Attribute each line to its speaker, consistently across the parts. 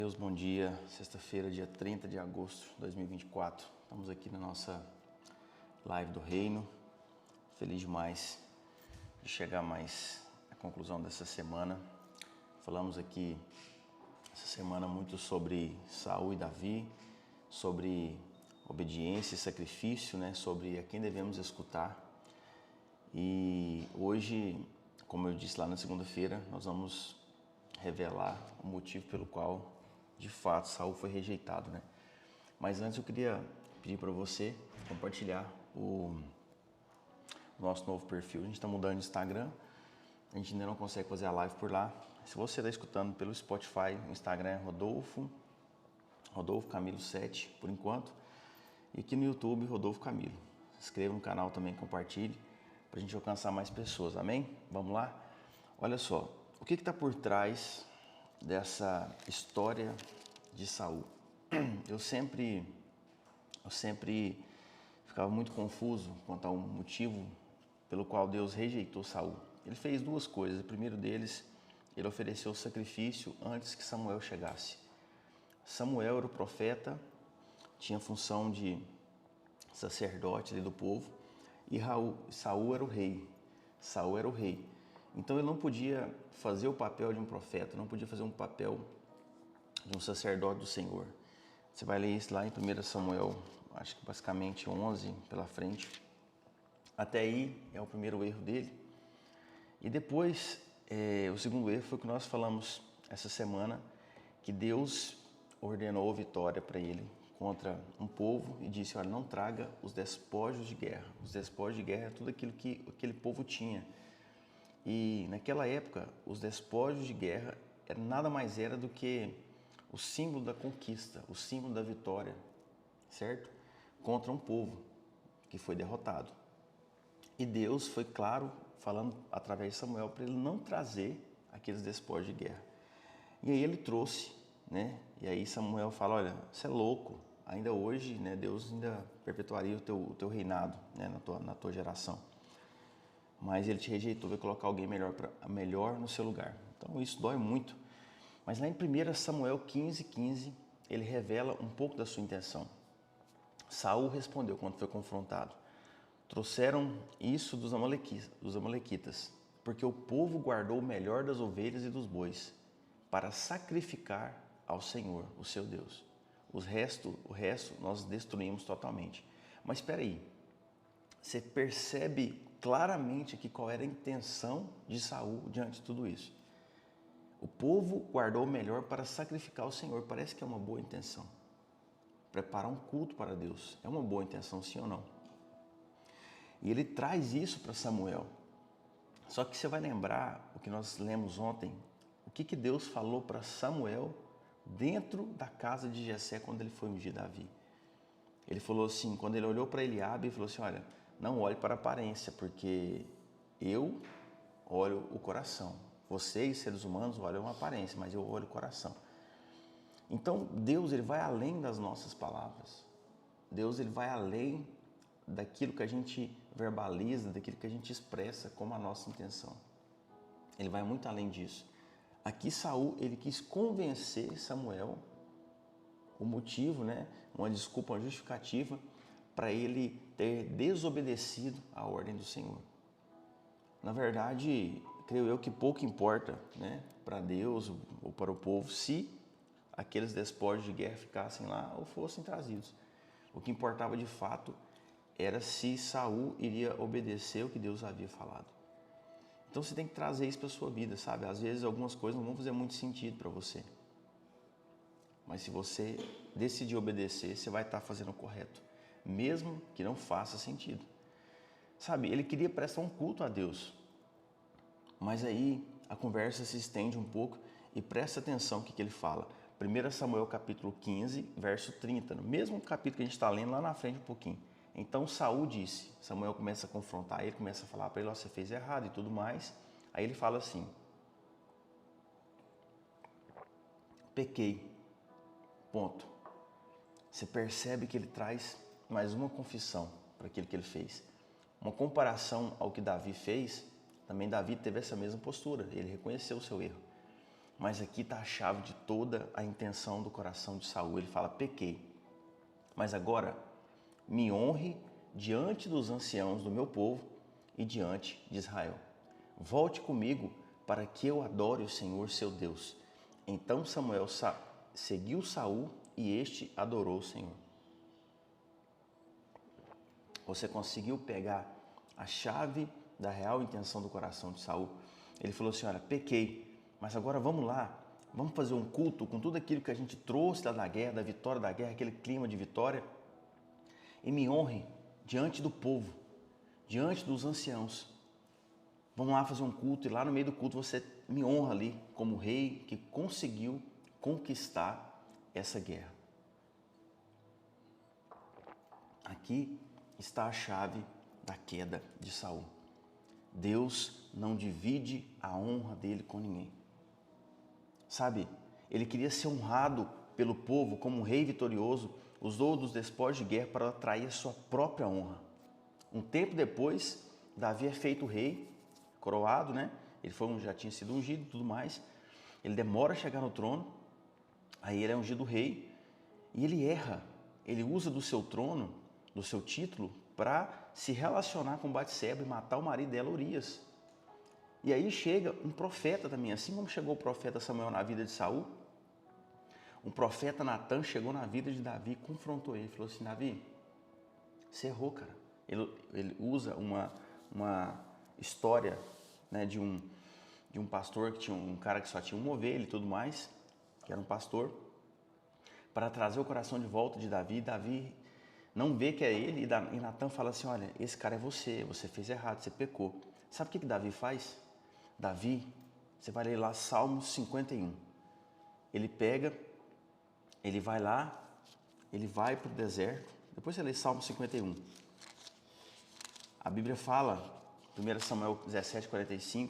Speaker 1: Deus, bom dia. Sexta-feira, dia 30 de agosto de 2024. Estamos aqui na nossa live do Reino. Feliz demais de chegar mais à conclusão dessa semana. Falamos aqui essa semana muito sobre Saul e Davi, sobre obediência e sacrifício, sobre a quem devemos escutar. E hoje, como eu disse lá na segunda-feira, nós vamos revelar o motivo pelo qual de fato Saul foi rejeitado, Mas antes eu queria pedir para você compartilhar o nosso novo perfil. A gente está mudando de Instagram, a gente ainda não consegue fazer a live por lá. Se você está escutando pelo Spotify, o Instagram é Rodolfo Camilo 7 por enquanto, e aqui no YouTube Rodolfo Camilo. Se inscreva no canal também, compartilhe para a gente alcançar mais pessoas, amém? Vamos lá? Olha só, o que está por trás dessa história de Saul? Eu sempre ficava muito confuso quanto ao motivo pelo qual Deus rejeitou Saul. Ele fez duas coisas. O primeiro deles, ele ofereceu sacrifício antes que Samuel chegasse. Samuel era o profeta, tinha a função de sacerdote ali do povo, e Saul era o rei. Saul era o rei. Então ele não podia fazer o papel de um profeta, não podia fazer um papel de um sacerdote do Senhor. Você vai ler isso lá em 1 Samuel, acho que basicamente 11 pela frente. Até aí é o primeiro erro dele. E depois, o segundo erro foi o que nós falamos essa semana, que Deus ordenou vitória para ele contra um povo e disse, olha, não traga os despojos de guerra. Os despojos de guerra é tudo aquilo que aquele povo tinha. E naquela época, os despojos de guerra nada mais era do que o símbolo da conquista, o símbolo da vitória, certo? Contra um povo que foi derrotado. E Deus foi claro, falando através de Samuel, para ele não trazer aqueles despojos de guerra. E aí ele trouxe, E aí Samuel fala, olha, você é louco, ainda hoje, Deus ainda perpetuaria o teu reinado, na tua geração. Mas ele te rejeitou, vai colocar alguém melhor no seu lugar. Então isso dói muito. Mas lá em 1 Samuel 15:15, ele revela um pouco da sua intenção. Saul respondeu quando foi confrontado. Trouxeram isso dos amalequitas, porque o povo guardou o melhor das ovelhas e dos bois, para sacrificar ao Senhor, o seu Deus. O resto nós destruímos totalmente. Mas espera aí, você percebe claramente aqui qual era a intenção de Saul diante de tudo isso. O povo guardou o melhor para sacrificar ao Senhor. Parece que é uma boa intenção. Preparar um culto para Deus é uma boa intenção, sim ou não? E ele traz isso para Samuel. Só que você vai lembrar o que nós lemos ontem, o que Deus falou para Samuel dentro da casa de Jessé quando ele foi ungir Davi. Ele falou assim, quando ele olhou para Eliabe, ele falou assim, olha, não olhe para a aparência, porque eu olho o coração. Vocês, seres humanos, olham a aparência, mas eu olho o coração. Então, Deus, ele vai além das nossas palavras. Deus, ele vai além daquilo que a gente verbaliza, daquilo que a gente expressa como a nossa intenção. Ele vai muito além disso. Aqui Saul, ele quis convencer Samuel, o motivo, uma desculpa, uma justificativa para ele ter desobedecido à ordem do Senhor. Na verdade, creio eu que pouco importa, para Deus ou para o povo se aqueles despojos de guerra ficassem lá ou fossem trazidos. O que importava de fato era se Saul iria obedecer o que Deus havia falado. Então você tem que trazer isso para a sua vida, sabe? Às vezes algumas coisas não vão fazer muito sentido para você. Mas se você decidir obedecer, você vai estar fazendo o correto, mesmo que não faça sentido. Sabe, ele queria prestar um culto a Deus, mas aí a conversa se estende um pouco e presta atenção no que ele fala. 1 Samuel capítulo 15, verso 30, no mesmo capítulo que a gente está lendo lá na frente um pouquinho. Então Saul disse, Samuel começa a confrontar ele, começa a falar para ele, você fez errado e tudo mais. Aí ele fala assim, pequei. Ponto. Você percebe que ele traz mais uma confissão para aquilo que ele fez. Uma comparação ao que Davi fez, também Davi teve essa mesma postura, ele reconheceu o seu erro. Mas aqui está a chave de toda a intenção do coração de Saul. Ele fala: pequei, mas agora me honre diante dos anciãos do meu povo e diante de Israel. Volte comigo para que eu adore o Senhor seu Deus. Então Samuel seguiu Saul e este adorou o Senhor. Você conseguiu pegar a chave da real intenção do coração de Saul? Ele falou assim: olha, pequei, mas agora vamos lá, vamos fazer um culto com tudo aquilo que a gente trouxe lá da guerra, da vitória da guerra, aquele clima de vitória, e me honre diante do povo, diante dos anciãos. Vamos lá fazer um culto, e lá no meio do culto você me honra ali como rei que conseguiu conquistar essa guerra. Aqui está a chave da queda de Saul. Deus não divide a honra dele com ninguém. Sabe, ele queria ser honrado pelo povo como um rei vitorioso, usou dos despojos de guerra para atrair a sua própria honra. Um tempo depois, Davi é feito rei, coroado, né? Ele já tinha sido ungido e tudo mais. Ele demora a chegar no trono, aí ele é ungido rei e ele erra. Ele usa do seu trono, do seu título, para se relacionar com Batseba e matar o marido dela, Urias. E aí chega um profeta também, assim como chegou o profeta Samuel na vida de Saul, um profeta Natan chegou na vida de Davi e confrontou ele, falou assim: Davi, você errou, cara. Ele usa uma história, né, de um pastor que tinha um cara que só tinha uma ovelha e tudo mais, que era um pastor, para trazer o coração de volta de Davi. Davi não vê que é ele, e Natan fala assim: olha, esse cara é você fez errado, você pecou. Sabe o que Davi faz? Davi, você vai ler lá Salmos 51. Ele pega, ele vai lá, ele vai para o deserto. Depois você lê Salmo 51. A Bíblia fala, 1 Samuel 17:45,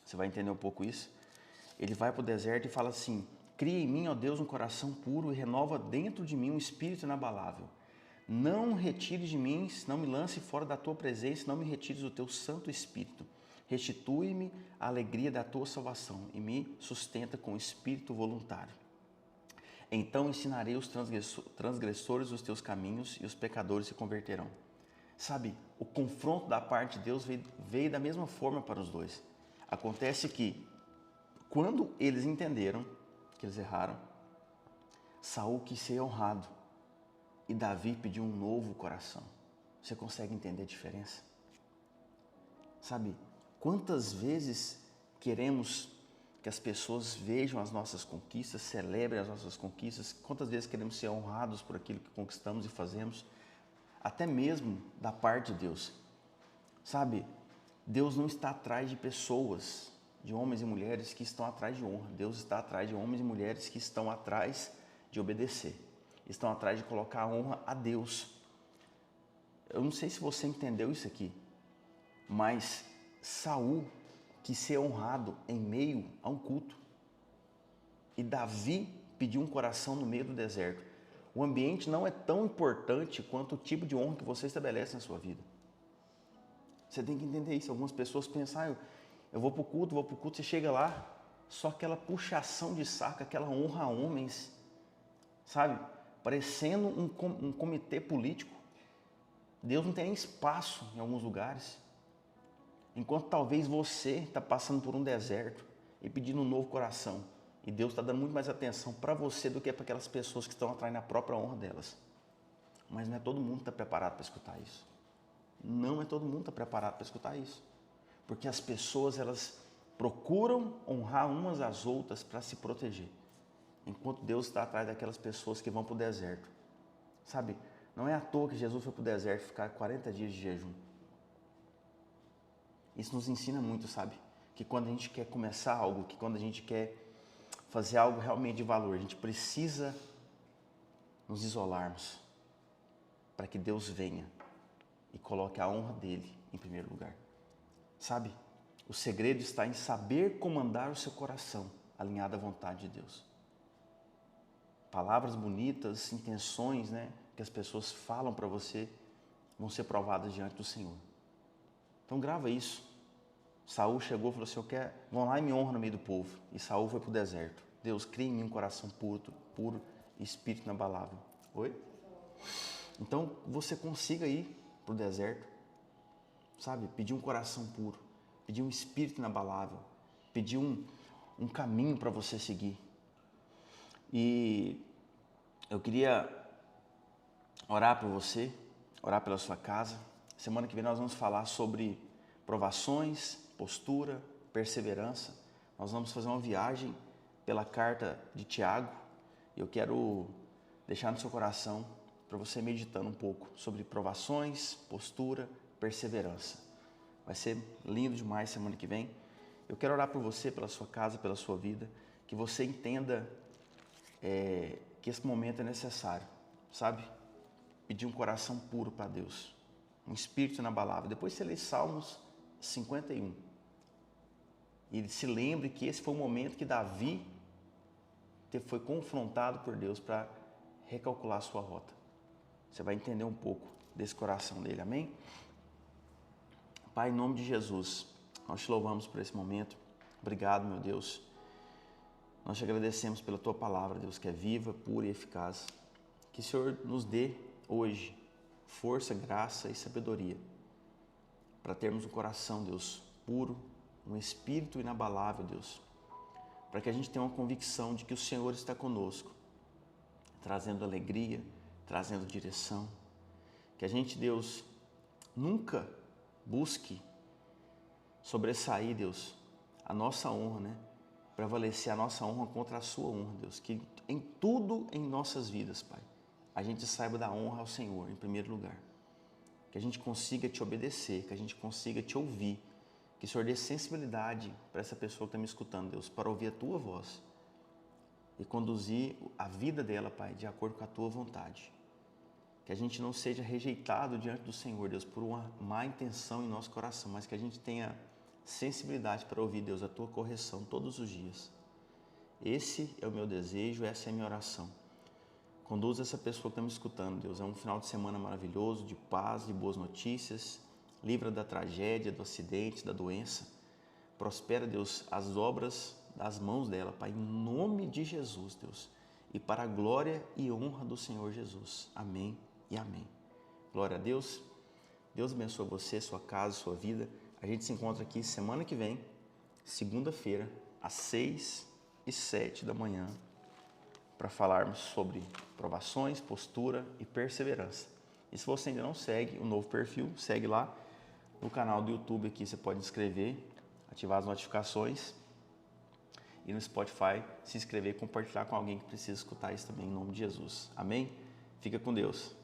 Speaker 1: você vai entender um pouco isso. Ele vai para o deserto e fala assim: cria em mim, ó Deus, um coração puro e renova dentro de mim um espírito inabalável. Não retires de mim, não me lance fora da tua presença, não me retires o teu santo espírito. Restitui-me a alegria da tua salvação e me sustenta com espírito voluntário. Então ensinarei os transgressores os teus caminhos e os pecadores se converterão. Sabe, o confronto da parte de Deus veio da mesma forma para os dois. Acontece que, quando eles entenderam que eles erraram, Saul quis ser honrado e Davi pediu um novo coração. Você consegue entender a diferença? Sabe, quantas vezes queremos que as pessoas vejam as nossas conquistas, celebrem as nossas conquistas, quantas vezes queremos ser honrados por aquilo que conquistamos e fazemos, até mesmo da parte de Deus. Sabe, Deus não está atrás de pessoas, de homens e mulheres que estão atrás de honra. Deus está atrás de homens e mulheres que estão atrás de obedecer, estão atrás de colocar a honra a Deus. Eu não sei se você entendeu isso aqui, mas Saul quis ser honrado em meio a um culto. E Davi pediu um coração no meio do deserto. O ambiente não é tão importante quanto o tipo de honra que você estabelece na sua vida. Você tem que entender isso. Algumas pessoas pensam: eu vou para o culto, você chega lá, só aquela puxação de saco, aquela honra a homens, sabe? Parecendo um comitê político. Deus não tem nem espaço em alguns lugares. Enquanto talvez você está passando por um deserto e pedindo um novo coração. E Deus está dando muito mais atenção para você do que para aquelas pessoas que estão atrás da própria honra delas. Mas não é todo mundo que está preparado para escutar isso. Não é todo mundo que está preparado para escutar isso. Porque as pessoas, elas procuram honrar umas às outras para se proteger. Enquanto Deus está atrás daquelas pessoas que vão para o deserto. Sabe, não é à toa que Jesus foi para o deserto ficar 40 dias de jejum. Isso nos ensina muito, sabe? Que quando a gente quer começar algo, que quando a gente quer fazer algo realmente de valor, a gente precisa nos isolarmos para que Deus venha e coloque a honra dele em primeiro lugar. Sabe? O segredo está em saber comandar o seu coração alinhado à vontade de Deus. Palavras bonitas, intenções, né, que as pessoas falam para você vão ser provadas diante do Senhor. Então grava isso. Saul chegou e falou assim, vão lá e me honra no meio do povo. E Saul foi para o deserto. Deus, cria em mim um coração puro e espírito inabalável. Oi? Então, você consiga ir para o deserto, sabe? Pedir um coração puro, pedir um espírito inabalável, pedir um caminho para você seguir. E eu queria orar por você, orar pela sua casa. Semana que vem nós vamos falar sobre provações, postura, perseverança. Nós vamos fazer uma viagem pela carta de Tiago. Eu quero deixar no seu coração para você meditando um pouco sobre provações, postura, perseverança. Vai ser lindo demais semana que vem. Eu quero orar por você, pela sua casa, pela sua vida, que você entenda que esse momento é necessário, sabe? Pedir um coração puro para Deus, um espírito inabalável. Depois você lê Salmos 51 e se lembre que esse foi o momento que Davi foi confrontado por Deus para recalcular a sua rota. Você vai entender um pouco desse coração dele, amém? Pai, em nome de Jesus, nós te louvamos por esse momento. Obrigado, meu Deus. Nós te agradecemos pela tua palavra, Deus, que é viva, pura e eficaz. Que o Senhor nos dê hoje força, graça e sabedoria para termos um coração, Deus, puro, um espírito inabalável, Deus, para que a gente tenha uma convicção de que o Senhor está conosco, trazendo alegria, trazendo direção. Que a gente, Deus, nunca busque sobressair, Deus, a nossa honra, né? Prevalecer a nossa honra contra a sua honra, Deus. Que em tudo em nossas vidas, Pai, a gente saiba dar honra ao Senhor em primeiro lugar. Que a gente consiga te obedecer, que a gente consiga te ouvir. Que o Senhor dê sensibilidade para essa pessoa que está me escutando, Deus, para ouvir a tua voz e conduzir a vida dela, Pai, de acordo com a tua vontade. Que a gente não seja rejeitado diante do Senhor, Deus, por uma má intenção em nosso coração, mas que a gente tenha sensibilidade para ouvir, Deus, a tua correção todos os dias. Esse é o meu desejo, essa é a minha oração. Conduza essa pessoa que está me escutando, Deus. É um final de semana maravilhoso, de paz, de boas notícias. Livra da tragédia, do acidente, da doença. Prospera, Deus, as obras das mãos dela, Pai, em nome de Jesus, Deus. E para a glória e honra do Senhor Jesus. Amém e amém. Glória a Deus. Deus abençoe você, sua casa, sua vida. A gente se encontra aqui semana que vem, segunda-feira, às 6 e 7 da manhã, para falarmos sobre provações, postura e perseverança. E se você ainda não segue o novo perfil, segue lá no canal do YouTube aqui, você pode inscrever, ativar as notificações e no Spotify se inscrever e compartilhar com alguém que precisa escutar isso também, em nome de Jesus. Amém? Fica com Deus.